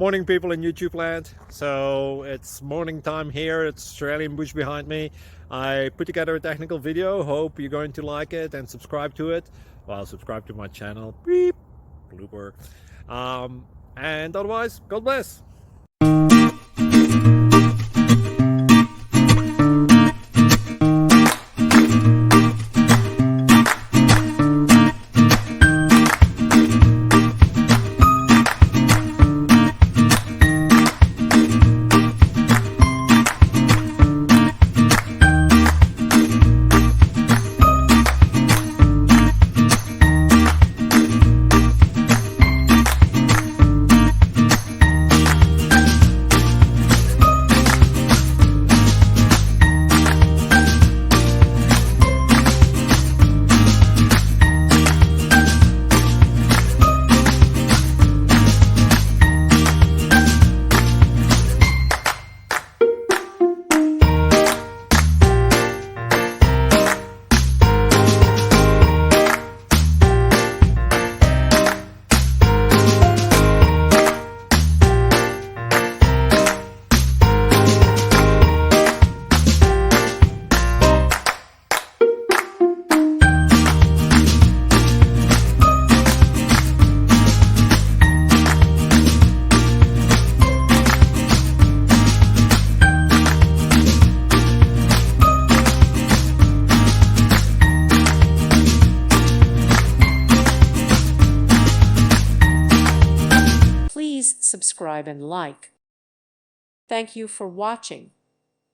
Morning, people in YouTube land. So it's morning time here. It's Australian bush behind me. I put together a technical video. Hope you're going to like it and subscribe to it. Well, subscribe to my channel. Beep. Blooper. And otherwise, God bless. Please subscribe and like. Thank you for watching.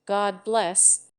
God bless.